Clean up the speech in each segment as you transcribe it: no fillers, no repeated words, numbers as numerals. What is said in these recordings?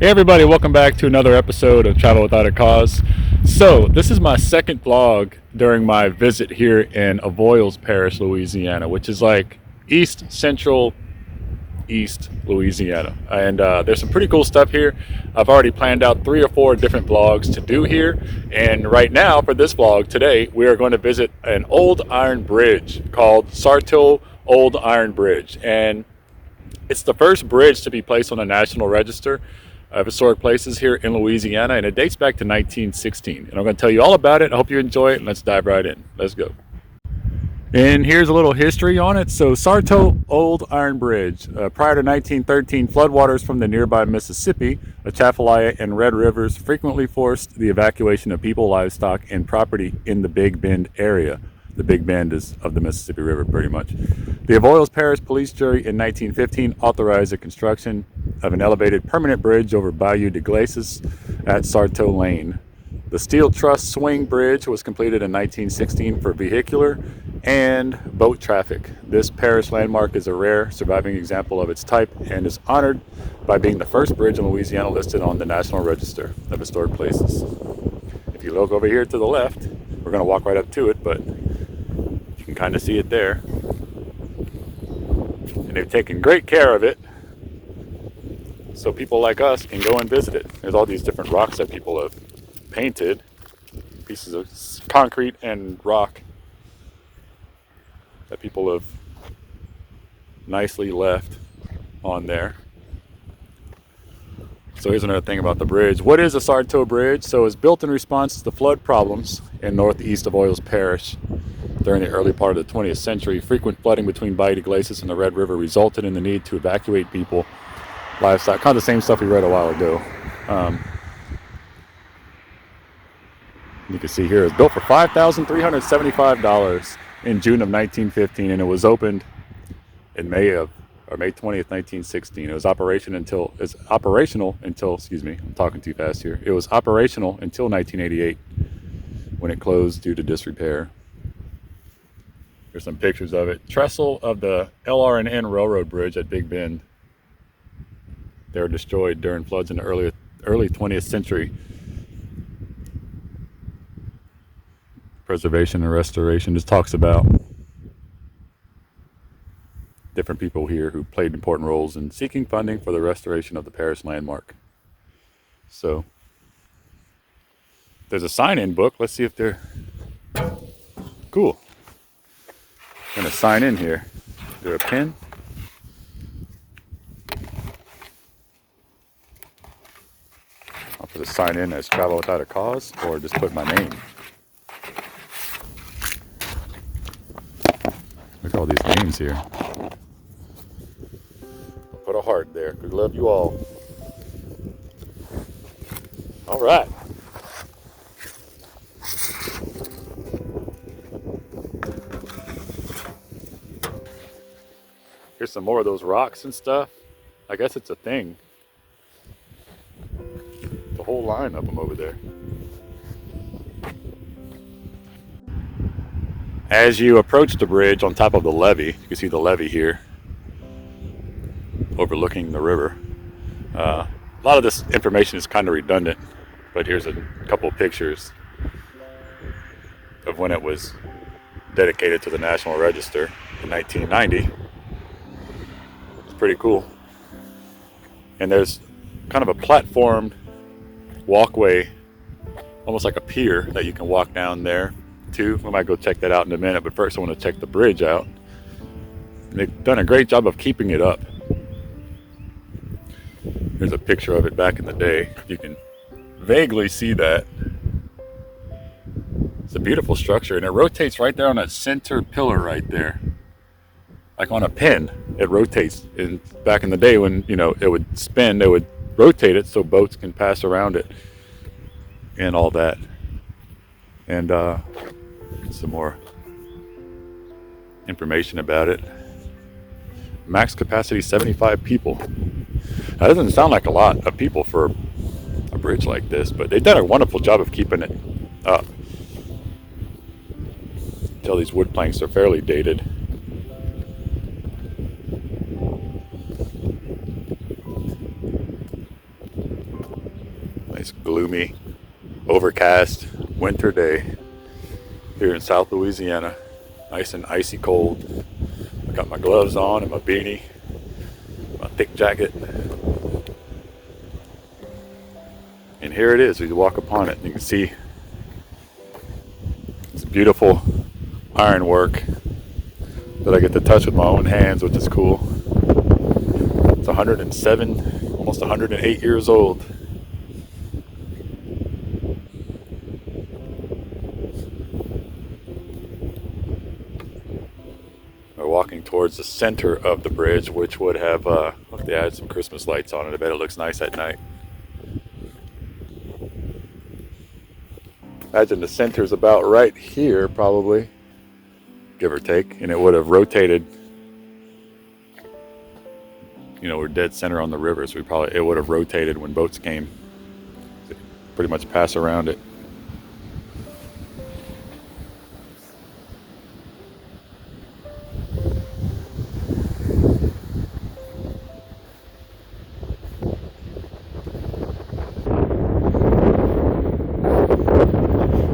Hey everybody, welcome back to another episode of Travel Without a Cause. So, this is my second vlog during my visit here in Avoyelles Parish, Louisiana, which is like east central east Louisiana. And there's some pretty cool stuff here. I've already planned out 3 or 4 different vlogs to do here. And right now, for this vlog today, we are going to visit an old iron bridge called Sarto Old Iron Bridge. And it's the first bridge to be placed on the National Register of Historic Places here in Louisiana, and it dates back to 1916. And I'm going to tell you all about it. I hope you enjoy it, and let's dive right in. Let's go. And here's a little history on it. So Sarto Old Iron Bridge. Prior to 1913, floodwaters from the nearby Mississippi, Atchafalaya, and Red Rivers frequently forced the evacuation of people, livestock, and property in the Big Bend area. The Big Bend is of the Mississippi River, pretty much. The Avoyelles Parish Police Jury in 1915 authorized the construction of an elevated permanent bridge over Bayou de Glacis at Sarto Lane. The steel truss swing bridge was completed in 1916 for vehicular and boat traffic. This parish landmark is a rare surviving example of its type and is honored by being the first bridge in Louisiana listed on the National Register of Historic Places. If you look over here to the left, we're going to walk right up to it, but you can kind of see it there. And they've taken great care of it so people like us can go and visit it. There's all these different rocks that people have painted, pieces of concrete and rock that people have nicely left on there. So here's another thing about the bridge. What is a Sarto Bridge? So it's built in response to the flood problems in northeast Avoyelles Parish during the early part of the 20th century. Frequent flooding between Bayou de Glacis and the Red River resulted in the need to evacuate people, livestock, kind of the same stuff we read a while ago. You can see here it's built for $5,375 in June of 1915, and it was opened in May 20th, 1916. It was operational until, excuse me, I'm talking too fast here. It was operational until 1988 when it closed due to disrepair. Here's some pictures of it. Trestle of the LR&N Railroad Bridge at Big Bend. They were destroyed during floods in the early 20th century. Preservation and restoration just talks about different people here who played important roles in seeking funding for the restoration of the parish landmark. So there's a sign-in book. Let's see if they're cool. I'm gonna sign in here. Is there a pen? I'll put a sign in as Travel Without a Cause, or just put my name. Look at all these names here. I'll put a heart there. We love you all. All right. Here's some more of those rocks and stuff. I guess it's a thing. The whole line of them over there. As you approach the bridge on top of the levee, you can see the levee here, overlooking the river. A lot of this information is kind of redundant, but here's a couple of pictures of when it was dedicated to the National Register in 1990. It's pretty cool. And there's kind of a platformed walkway, almost like a pier, that you can walk down there too. We might go check that out in a minute, but first I want to check the bridge out. And they've done a great job of keeping it up. There's a picture of it back in the day. You can vaguely see that. It's a beautiful structure, and it rotates right there on that center pillar right there. Like on a pin, it rotates. And back in the day when, it would spin, they would rotate it so boats can pass around it and all that. And some more information about it. Max capacity 75 people. That doesn't sound like a lot of people for a bridge like this, but they've done a wonderful job of keeping it up. Tell these wood planks are fairly dated. gloomy, overcast winter day here in South Louisiana. Nice and icy cold. I got my gloves on and my beanie, my thick jacket. And here it is. We walk upon it. You can see it's beautiful ironwork that I get to touch with my own hands, which is cool. It's 107, almost 108 years old. We're walking towards the center of the bridge, which would have, look, they added some Christmas lights on it. I bet it looks nice at night. Imagine the center's about right here, probably, give or take, and it would have rotated. You know, we're dead center on the river, so it would have rotated when boats came. Pretty much pass around it.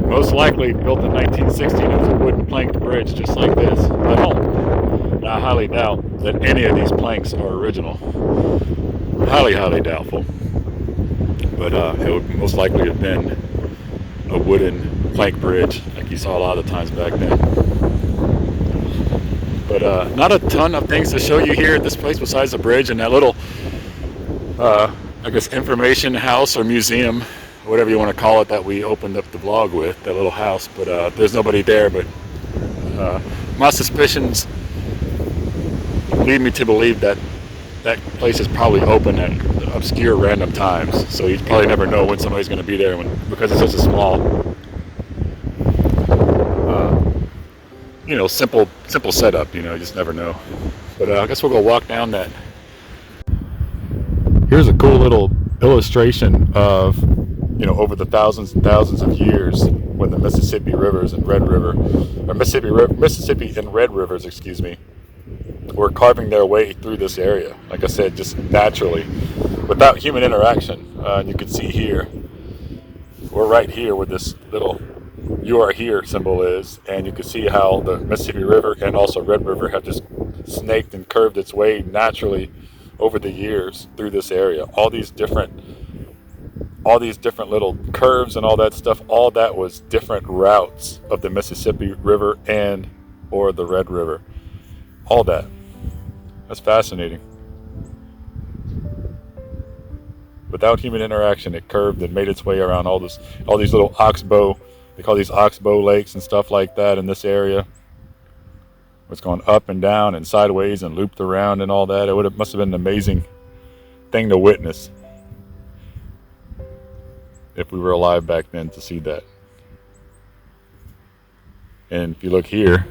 Most likely built in 1916 as a wooden planked bridge just like this. I highly doubt that any of these planks are original. Highly doubtful. But it would most likely have been a wooden plank bridge like you saw a lot of times back then. But not a ton of things to show you here at this place besides the bridge and that little, I guess, information house or museum, whatever you want to call it, that we opened up the vlog with, that little house. But there's nobody there. But my suspicions lead me to believe that that place is probably open at obscure random times. So you probably never know when somebody's going to be there because it's such a small, simple setup. You just never know. But I guess we'll go walk down that. Here's a cool little illustration of, over the thousands and thousands of years when the Mississippi rivers and Red River, or Mississippi and Red Rivers, were carving their way through this area. Like I said, just naturally, without human interaction. You can see here, we're right here where this little "You Are Here" symbol is, and you can see how the Mississippi River and also Red River have just snaked and curved its way naturally over the years through this area. All these different little curves and all that stuff, all that was different routes of the Mississippi River and or the Red River. All that. That's fascinating. Without human interaction, it curved and made its way around all these little oxbow. They call these oxbow lakes and stuff like that in this area. It's gone up and down and sideways and looped around and all that. Must have been an amazing thing to witness if we were alive back then to see that. And if you look here,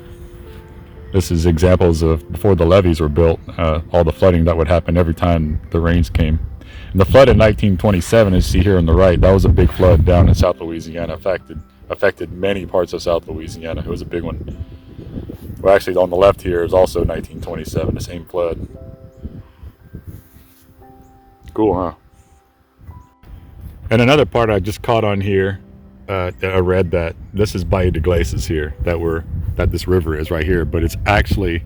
this is examples of before the levees were built, all the flooding that would happen every time the rains came. And the flood in 1927, as you see here on the right, that was a big flood down in South Louisiana. Affected many parts of South Louisiana. It was a big one. Well, actually, on the left here is also 1927, the same flood. Cool, huh? And another part I just caught on here, I read that this is Bayou de Glaces here, that this river is right here, but it's actually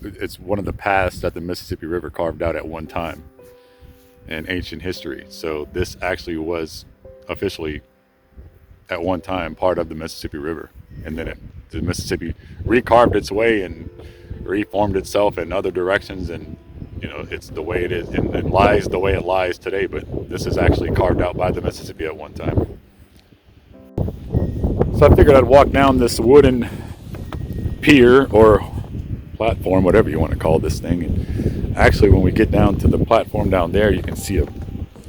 it's one of the paths that the Mississippi River carved out at one time in ancient history. So this actually was officially at one time part of the Mississippi River, and then the Mississippi recarved its way and reformed itself in other directions, and it's the way it is and lies the way it lies today. But this is actually carved out by the Mississippi at one time. So I figured I'd walk down this wooden pier or platform, whatever you want to call this thing. And actually, when we get down to the platform down there, you can see a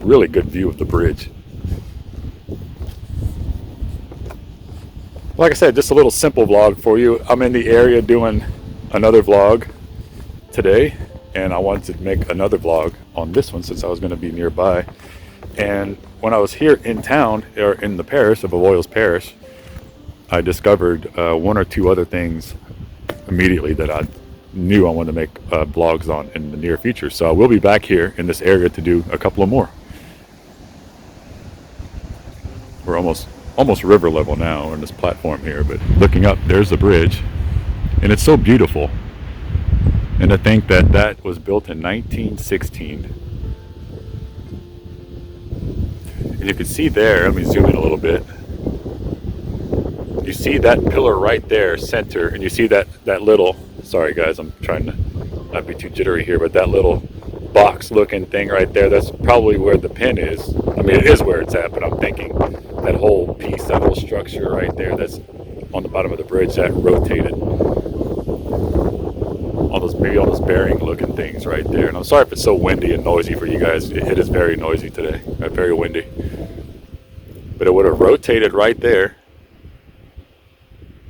really good view of the bridge. Like I said, just a little simple vlog for you. I'm in the area doing another vlog today, and I wanted to make another vlog on this one since I was going to be nearby. And when I was here in town, or in the parish of Avoyelles Parish, I discovered one or two other things immediately that I knew I wanted to make vlogs on in the near future. So I will be back here in this area to do a couple of more. We're almost river level now on this platform here, but looking up, there's the bridge, and it's so beautiful. And to think that that was built in 1916. And you can see there, let me zoom in a little bit. You see that pillar right there, center, and you see that little, sorry guys, I'm trying to not be too jittery here, but that little box looking thing right there, that's probably where the pin is. I mean, it is where it's at, but I'm thinking that whole piece, that whole structure right there, that's on the bottom of the bridge, that rotated. Maybe all those bearing looking things right there. And I'm sorry if it's so windy and noisy for you guys. It is very noisy today, very windy. But it would have rotated right there,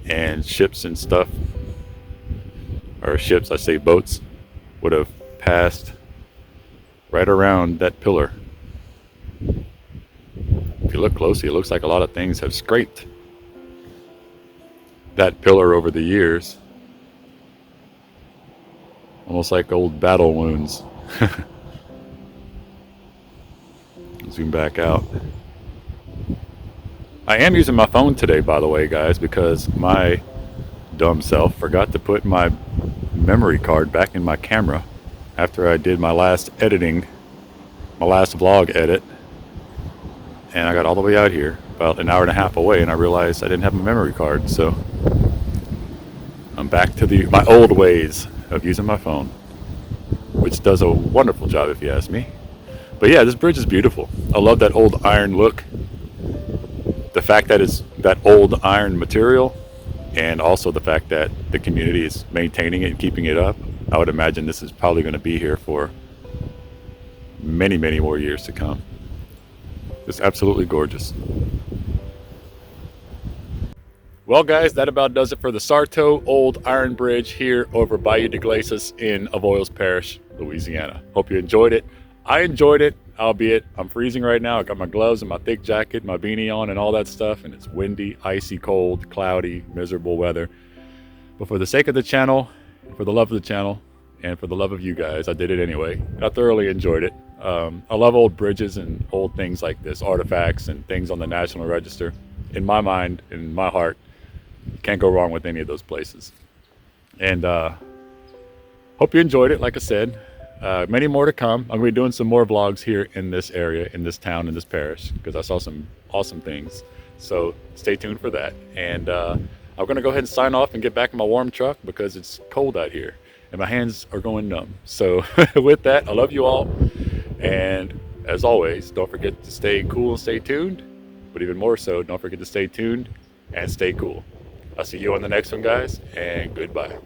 and ships and stuff, or ships, I say boats, would have passed right around that pillar. If you look closely, it looks like a lot of things have scraped that pillar over the years. Almost like old battle wounds. Zoom back out. I am using my phone today, by the way, guys, because my dumb self forgot to put my memory card back in my camera after I did my last editing, my last vlog edit. And I got all the way out here, about an hour and a half away, and I realized I didn't have my memory card. So I'm back to my old ways of using my phone, which does a wonderful job if you ask me. But yeah, this bridge is beautiful. I love that old iron look. The fact that it's that old iron material, and also the fact that the community is maintaining it and keeping it up. I would imagine this is probably going to be here for many, many more years to come. It's absolutely gorgeous. Well, guys, that about does it for the Sarto Old Iron Bridge here over Bayou de Iglesias in Avoyelles Parish, Louisiana. Hope you enjoyed it. I enjoyed it, albeit I'm freezing right now. I got my gloves and my thick jacket, my beanie on and all that stuff, and it's windy, icy cold, cloudy, miserable weather. But for the sake of the channel, for the love of the channel, and for the love of you guys, I did it anyway. I thoroughly enjoyed it. I love old bridges and old things like this, artifacts and things on the National Register. In my mind, in my heart, can't go wrong with any of those places. And hope you enjoyed it. Like I said, many more to come. I'm going to be doing some more vlogs here in this area, in this town, in this parish, because I saw some awesome things. So stay tuned for that. And I'm going to go ahead and sign off and get back in my warm truck because it's cold out here and my hands are going numb. So with that, I love you all. And as always, don't forget to stay cool and stay tuned. But even more so, don't forget to stay tuned and stay cool. I'll see you on the next one, guys, and goodbye.